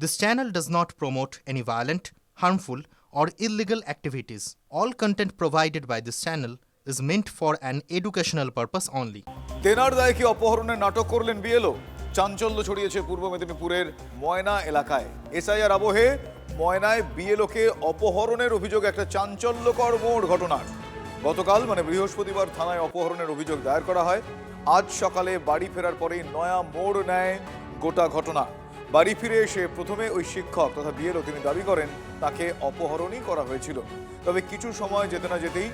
This channel does not promote any violent, harmful, or illegal activities. All content provided by this channel is meant for an educational purpose only. দেনার দায়কে অপহরণের নাটক করলেন BLO. চাঞ্চল্য ছড়িয়েছে পূর্ব মেদিনীপুরের ময়না এলাকায়। SIR আবহে ময়নায় বিএলওকে অপহরণের অভিযোগ একটা চাঞ্চল্যকর মোড় ঘটনার। গতকাল মানে বৃহস্পতিবার থানায় অপহরণের অভিযোগ দায়ের করা হয়। আজ সকালে বাড়ি ফেরার পরেই নয়া মোড় নেয় গোটা ঘটনা। বাড়ি ফিরে এসে প্রথমে ওই শিক্ষক তথা বিএলও তিনি দাবি করেন তাকে অপহরণই করা হয়েছিল। তবে কিছু সময় যেতে না যেতেই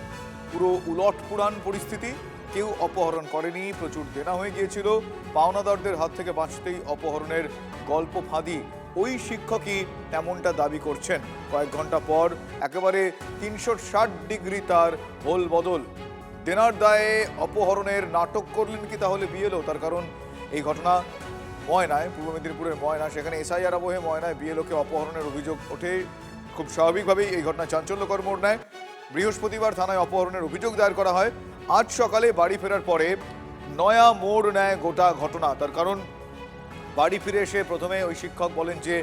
পুরো উলটপুরান পরিস্থিতি। কেউ অপহরণ করেনি, প্রচুর দেনা হয়ে গিয়েছিল। পাওনাদারদের হাত থেকে বাঁচতেই অপহরণের গল্প ফাঁদি ওই শিক্ষকই এমনটা দাবি করছেন। কয়েক ঘন্টা পর একেবারে 360 ডিগ্রি তার হোল বদল। দেনার দায়ে অপহরণের নাটক করলেন কি তাহলে বিএলও? তার কারণ এই ঘটনা ময়নায়, পূর্ব মেদিনীপুরের ময়না, সেখানে এসআইআর আবহে ময়নায় বিএলওকে অপহরণের অভিযোগ ওঠে। খুব স্বাভাবিকভাবেই এই ঘটনা চাঞ্চল্যকর মোড় নেয়। বৃহস্পতিবার থানায় অপহরণের অভিযোগ দায়ের করা হয়। আজ সকালে বাড়ি ফেরার পরে নয়া মোড় নেয় গোটা ঘটনা। তার কারণ বাড়ি ফিরে এসে প্রথমে ওই শিক্ষক বলেন যে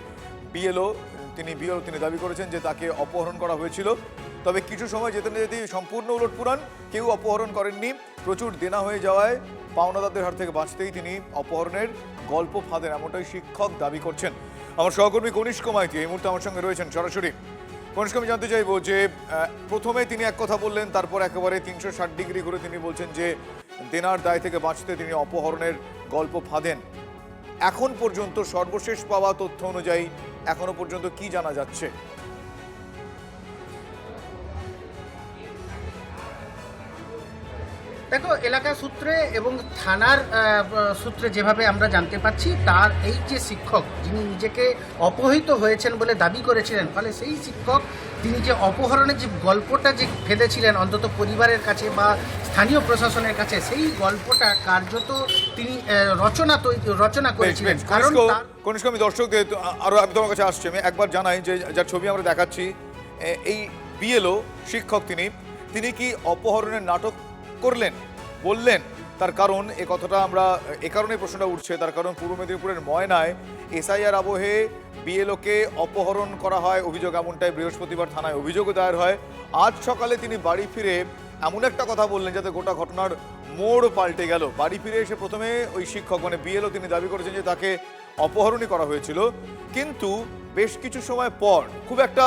তিনি দাবি করেছেন যে তাকে অপহরণ করা হয়েছিল। তবে কিছু সময় যেতে না যেতেই সম্পূর্ণ উলটপুরান। কেউ অপহরণ করেননি, প্রচুর দেনা হয়ে যাওয়ায় পাওনাদারদের হাত থেকে বাঁচতেই তিনি অপহরণের গল্প ফাঁদেন, এমনটাই শিক্ষক দাবি করছেন। আমার সহকর্মী কনিষ্ক মাইতি এই মুহূর্তে আমার সঙ্গে রয়েছেন সরাসরি। কনিষ্ক, আমি জানতে চাইবো যে প্রথমে তিনি এক কথা বললেন, তারপর একেবারে 360 ডিগ্রি ঘুরে তিনি বলছেন যে দেনার দায় থেকে বাঁচতে তিনি অপহরণের গল্প ফাঁদেন। এখন পর্যন্ত সর্বশেষ পাওয়া তথ্য অনুযায়ী এখনো পর্যন্ত কি জানা যাচ্ছে? দেখো, এলাকা সূত্রে এবং থানার সূত্রে যেভাবে আমরা জানতে পাচ্ছি, তার এই যে শিক্ষক যিনি নিজেকে অপহৃত হয়েছেন বলে দাবি করেছিলেন, ফলে সেই শিক্ষক তিনি যে অপহরণের যে গল্পটা যে ফেলেছিলেন অন্তত পরিবারের কাছে বা স্থানীয় প্রশাসনের কাছে, সেই গল্পটা কার্যত তিনি রচনা করেছিলেন। কারণ কনিষ্ক, আমি দর্শকদের আরো আমি তোমার কাছে আসছি। আমি একবার জানাই যে যার ছবি আমরা দেখাচ্ছি, এই বিএলও শিক্ষক তিনি কি অপহরণের নাটক করলেন বললেন? তার কারণ এ কথাটা আমরা এ কারণে প্রশ্নটা উঠছে, তার কারণ পূর্ব মেদিনীপুরের ময়নায় এসআইআর আবহে বিএলওকে অপহরণ করা হয় অভিযোগ, এমনটাই বৃহস্পতিবার থানায় অভিযোগও দায়ের হয়। আজ সকালে তিনি বাড়ি ফিরে এমন একটা কথা বললেন যাতে গোটা ঘটনার মোড় পাল্টে গেল। বাড়ি ফিরে এসে প্রথমে ওই শিক্ষক মানে বিএলও তিনি দাবি করেছেন যে তাকে অপহরণই করা হয়েছিল, কিন্তু বেশ কিছু সময় পর, খুব একটা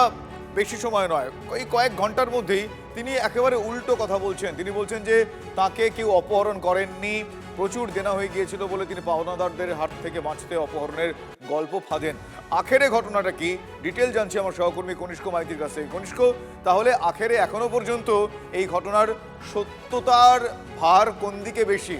বেশি সময় নয়, এই কয়েক ঘন্টার মধ্যেই তিনি একেবারে উল্টো কথা বলছেন। তিনি বলছেন যে তাকে কেউ অপহরণ করেননি, প্রচুর দেনা হয়ে গিয়েছিল বলে তিনি পাওনাদারদের হাত থেকে বাঁচতে অপহরণের গল্প ফাঁদেন। আখেরে ঘটনাটা কি, ডিটেল জানছি আমার সহকর্মী কনিষ্ক মাইতির কাছে। কনিষ্ক, তাহলে আখেরে এখনো পর্যন্ত এই ঘটনার সত্যতার ভার কোন দিকে বেশি?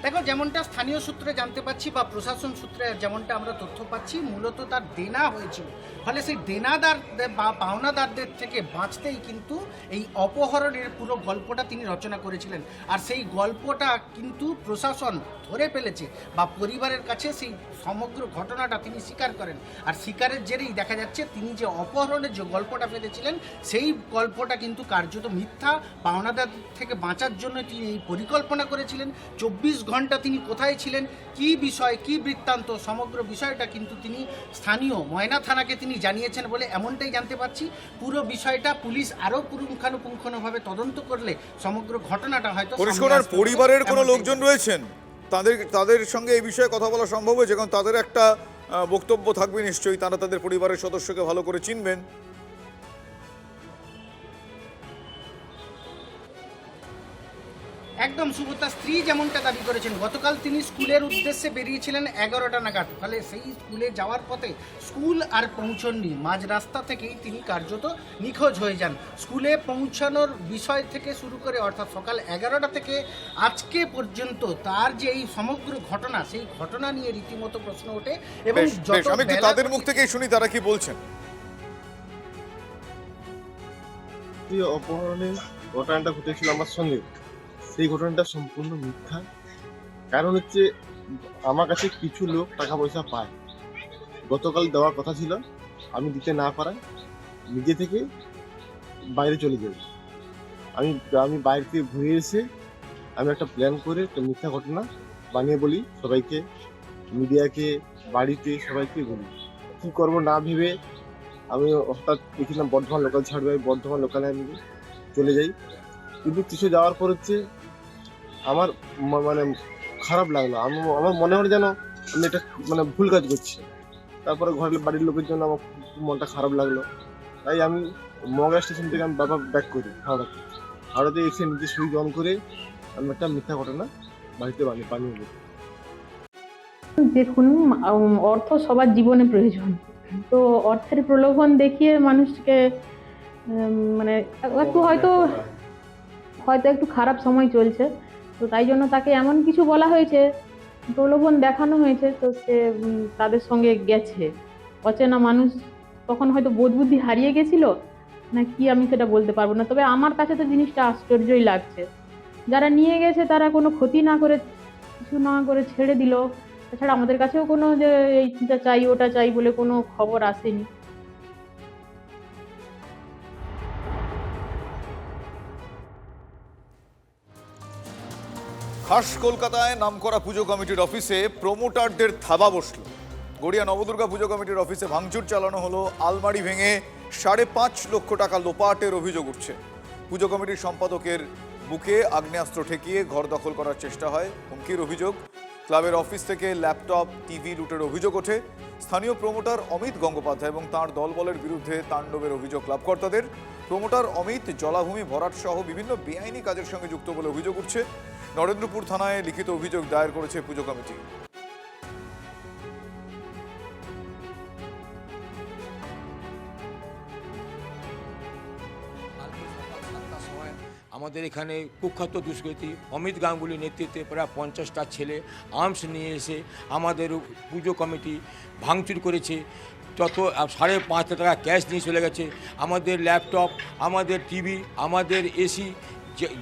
দেখো, যেমনটা স্থানীয় সূত্রে জানতে পাচ্ছি বা প্রশাসন সূত্রে যেমনটা আমরা তথ্য পাচ্ছি, মূলত তার দেনা হয়েছিল, ফলে সেই দেনাদার বা পাওনাদারদের থেকে বাঁচতেই কিন্তু এই অপহরণের পুরো গল্পটা তিনি রচনা করেছিলেন। আর সেই গল্পটা কিন্তু প্রশাসন ধরে ফেলেছে বা পরিবারের কাছে সেই সমগ্র ঘটনাটা তিনি স্বীকার করেন। আর স্বীকারের জেরেই দেখা যাচ্ছে তিনি যে অপহরণের যে গল্পটা ফেলেছিলেন, সেই গল্পটা কিন্তু কার্যত মিথ্যা। পাওনাদার থেকে বাঁচার জন্য তিনি এই পরিকল্পনা করেছিলেন। 24 ঘন্টা তিনি কোথায় ছিলেন, কি বিষয়, কি বৃত্তান্ত, সমগ্র বিষয়টা কিন্তু তিনি স্থানীয় ময়না থানাকে তিনি জানিয়েছেন বলে এমনটাই জানতে পাচ্ছি। পুরো বিষয়টা পুলিশ আরও পুঙ্খানুপুঙ্খভাবে তদন্ত করলে সমগ্র ঘটনাটা হয়তো। পরিবারের কোনো লোকজন রয়েছেন তাদের সঙ্গে এই বিষয়ে কথা বলা সম্ভব হয়েছে? কারণ তাদের একটা বক্তব্য থাকবে নিশ্চয়ই, তারা তাদের পরিবারের সদস্যকে ভালো করে চিনবেন। একদম সুব্রতা স্ত্রী যেমনটা দাবি করেছেন, গতকাল তিনি স্কুলের উদ্দেশ্যে বেরিয়েছিলেন 11টা নাগাদ, ফলে সেই স্কুলে যাওয়ার পথে স্কুল আর পৌঁছননি, মাঝ রাস্তা থেকেই তিনি কার্যত নিখোঁজ হয়ে যান। স্কুলে পৌঁছানোর বিষয় থেকে শুরু করে অর্থাৎ সকাল 11টা থেকে আজকে পর্যন্ত তার যে এই সমগ্র ঘটনা, সেই ঘটনা নিয়ে রীতিমতো প্রশ্ন ওঠে। এবং আমি তাদের মুখ থেকেই শুনি তারা কি বলছেন। অপহরণের ঘটনাটা ঘটেছিল আমার সঙ্গে, সেই ঘটনাটা সম্পূর্ণ মিথ্যা। কারণ হচ্ছে আমার কাছে কিছু লোক টাকা পয়সা পায়, গতকাল দেওয়ার কথা ছিল, আমি দিতে না পারায় নিজে থেকে বাইরে চলে যাই। আমি বাইরে থেকে ঘুরে এসে আমি একটা প্ল্যান করে একটা মিথ্যা ঘটনা বানিয়ে বলি সবাইকে, মিডিয়াকে, বাড়িতে সবাইকে বলি। কি করব না ভেবে আমি হঠাৎ দেখছিলাম বর্ধমান লোকাল ছাড়বে, আমি বর্ধমান লোকালে আমি চলে যাই। কিন্তু কিছু যাওয়ার পর হচ্ছে আমার মানে খারাপ লাগলো। আমার মনে হয় যেন আমি এটা মানে ভুল কাজ করছি। তারপরে ঘরের বাড়ির লোকের জন্য আমার খুব মনটা খারাপ লাগলো। তাই আমি মগা স্টেশন থেকে আমি বাবা ব্যাক করি হাওড়াতে এসে নিজে সুইচ অন করে আমি একটা মিথ্যা ঘটনা বাড়িতে বানিয়ে দিই। দেখুন, অর্থ সবার জীবনে প্রয়োজন। তো অর্থের প্রলোভন দেখিয়ে মানুষকে মানে একটু হয়তো একটু খারাপ সময় চলছে, তো তাই জন্য তাকে এমন কিছু বলা হয়েছে, প্রলোভন দেখানো হয়েছে, তো সে তাদের সঙ্গে গেছে। অচেনা মানুষ, তখন হয়তো বোধ বুদ্ধি হারিয়ে গেছিল না কি, আমি সেটা বলতে পারবো না। তবে আমার কাছে তো জিনিসটা আশ্চর্যই লাগছে। যারা নিয়ে গেছে তারা কোনো ক্ষতি না করে, কিছু না করে ছেড়ে দিল। তাছাড়া আমাদের কাছেও কোনো যে এইটা চাই ওটা চাই বলে কোনো খবর আসেনি। খাস কলকাতায় নামকরা পুজো কমিটির অফিসে প্রমোটারদের থাবা বসল। গড়িয়া নবদুর্গা পুজো কমিটির অফিসে ভাঙচুর চালানো হলো। আলমারি ভেঙে 5.5 লক্ষ টাকা লোপাটের অভিযোগ উঠছে। পুজো কমিটির সম্পাদকের বুকে আগ্নেয়াস্ত্র ঠেকিয়ে ঘর দখল করার চেষ্টা হয়, হুমকির অভিযোগ। ক্লাবের অফিস থেকে ল্যাপটপ, টিভি লুটের অভিযোগ ওঠে। স্থানীয় প্রমোটার অমিত গঙ্গোপাধ্যায় এবং তাঁর দলবলের বিরুদ্ধে তাণ্ডবের অভিযোগ ক্লাবকর্তাদের। প্রমোটার অমিত জলাভূমি ভরাট সহ বিভিন্ন বেআইনি কাজের সঙ্গে যুক্ত বলে অভিযোগ উঠছে। নরেন্দ্রপুর থানায় লিখিত অভিযোগ দায়ের করেছে পুজো কমিটি। আমাদের এখানে কুখ্যাত দুষ্কৃতী অমিত গাঙ্গুলির নেতৃত্বে প্রায় 50টা ছেলে আর্মস নিয়ে এসে আমাদের পুজো কমিটি ভাঙচুর করেছে। যত 5.5 টাকা ক্যাশ নিয়ে চলে গেছে। আমাদের ল্যাপটপ, আমাদের টিভি, আমাদের এসি,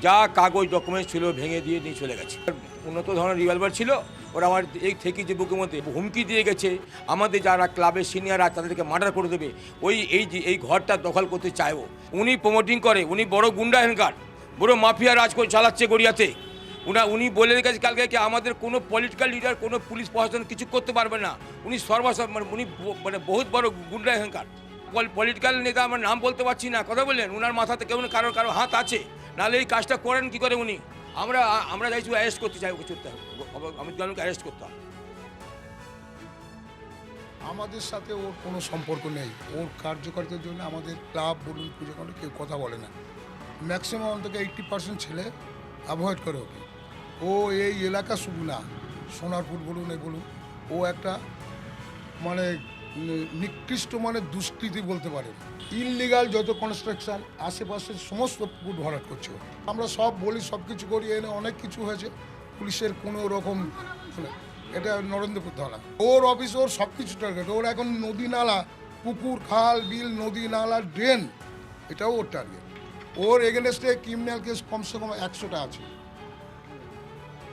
যা কাগজ ডকুমেন্টস ছিল ভেঙে দিয়ে নিয়ে চলে গেছে। উন্নত ধরনের রিভলভার ছিল, ওরা আমার এই থেকে যে বুকের মধ্যে হুমকি দিয়ে গেছে আমাদের যারা ক্লাবের সিনিয়ররা তাদেরকে মার্ডার করে দেবে। এই ঘরটা দখল করতে চাইবো। উনি প্রমোটিং করে, উনি বড় গুন্ডা হেনকার, বড় মাফিয়া রাজ করে চালাচ্ছে গড়িয়াতে। উনি বলে রেখেছে কালকে কি আমাদের কোনো পলিটিক্যাল লিডার, কোনো পুলিশ প্রশাসন কিছু করতে পারবে না। উনি উনি মানে বহুত বড় গুন্ডা হেনকার। পলিটিক্যাল নেতা আমার নাম বলতে পারছি না, কথা বললেন, ওনার মাথাতে কেউ কারো হাত আছে, নাহলে এই কাজটা করেন কি করে উনি। আমরা চাইছি অ্যারেস্ট করতে চাই, ওকে করতে হবে, অমিত গাঙ্গুলিকে অ্যারেস্ট করতে হবে। আমাদের সাথে ওর কোনো সম্পর্ক নেই। ওর কার্যকারিতার জন্য আমাদের ক্লাব বলুন, পুজো কমিটি কেউ কথা বলে না। ম্যাক্সিমাম অন্তত 80% ছেলে অ্যাভয়েড করে ওকে। ও এই এলাকা শুধু না, সোনারপুর বলুন, বলুন, ও একটা মানে নিকৃষ্ট মানে দুষ্কৃতি বলতে পারেন। ইললিগাল যত কনস্ট্রাকশন আশেপাশের সমস্ত পুকুর ভরাট করছে। আমরা সব বলি, সব কিছু করি, এনে অনেক কিছু হয়েছে, পুলিশের কোনো রকম, এটা নরেন্দ্রপুর থানা, ওর অফিস, ওর সব কিছু টার্গেট। ওর এখন নদী নালা, পুকুর, খাল, বিল, নদী নালা, ড্রেন, এটাও ওর টার্গেট। ওর এগেনস্টে ক্রিমিনাল কেস কমসে কম 100টা আছে।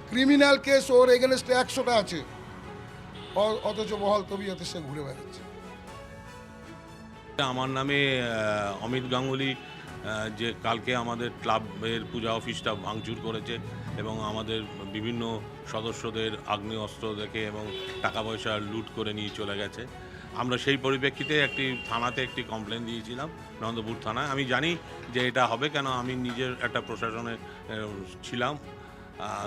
ক্রিমিনাল কেস ওর এগেনস্টে 100টা আছে, অথচ বহাল তবিয়তে সে ঘুরে বেড়াচ্ছে। আমার নামে অমিত গাঙ্গুলি যে কালকে আমাদের ক্লাবের পূজা অফিসটা ভাঙচুর করেছে এবং আমাদের বিভিন্ন সদস্যদের আগ্নেয় অস্ত্র দেখে এবং টাকা পয়সা লুট করে নিয়ে চলে গেছে। আমরা সেই পরিপ্রেক্ষিতে থানাতে একটি কমপ্লেন দিয়েছিলাম, নন্দপুর থানায়। আমি জানি যে এটা হবে, কেন আমি নিজের একটা প্রশাসনে ছিলাম।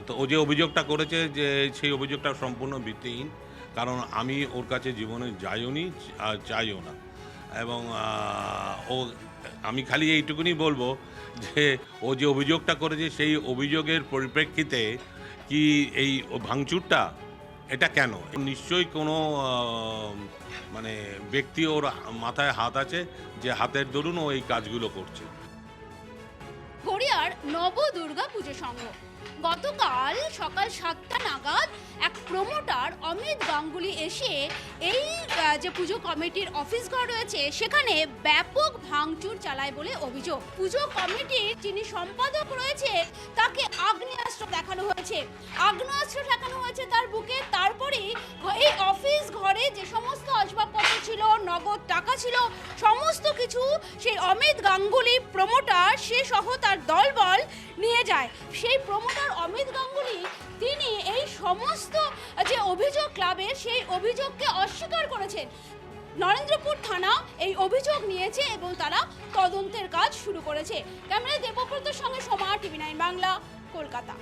তো ও যে অভিযোগটা করেছে, যে সেই অভিযোগটা সম্পূর্ণ ভিত্তিহীন, কারণ আমি ওর কাছে জীবনে যাইও নি আর চাইও না। এবং আমি খালি এইটুকুনি বলবো যে ও যে অভিযোগটা করেছে সেই অভিযোগের পরিপ্রেক্ষিতে কি এই ভাঙচুরটা এটা কেন, নিশ্চয়ই কোনো মানে ব্যক্তি ওর মাথায় হাত আছে, যে হাতের দরুন ও এই কাজগুলো করছে। গড়িয়ার নবদুর্গা পুজো সংঘ গতকাল সকাল 7টা নাগাদ এক প্রমোটার অমিত গাঙ্গুলি এসে এই যে পুজো কমিটির অফিস ঘর রয়েছে সেখানে ব্যাপক ভাঙচুর চালায় বলে অভিযোগ। পুজো কমিটির যিনি সম্পাদক রয়েছে তাকে আগ্নেয়াস্ত্র দেখানো হয়েছে, তার বুকে। তারপরে এই অফিস ঘরে যে সমস্ত আসবাবপত্র ছিল, নগদ টাকা ছিল, সমস্ত কিছু সেই অমিত গাঙ্গুলি প্রমোটার সে সহ তার দলবল নিয়ে যায়। সেই প্রমোটার অমিত গাঙ্গুলি তিনি এই সমস্ত যে অভিযোগ ক্লাবের, সেই অভিযোগকে অস্বীকার করেছেন। নরেন্দ্রপুর থানা এই অভিযোগ নিয়েছে এবং তারা তদন্তের কাজ শুরু করেছে। ক্যামেরায় দেবব্রতের সঙ্গে সোমা, টিভি9 বাংলা, কলকাতা।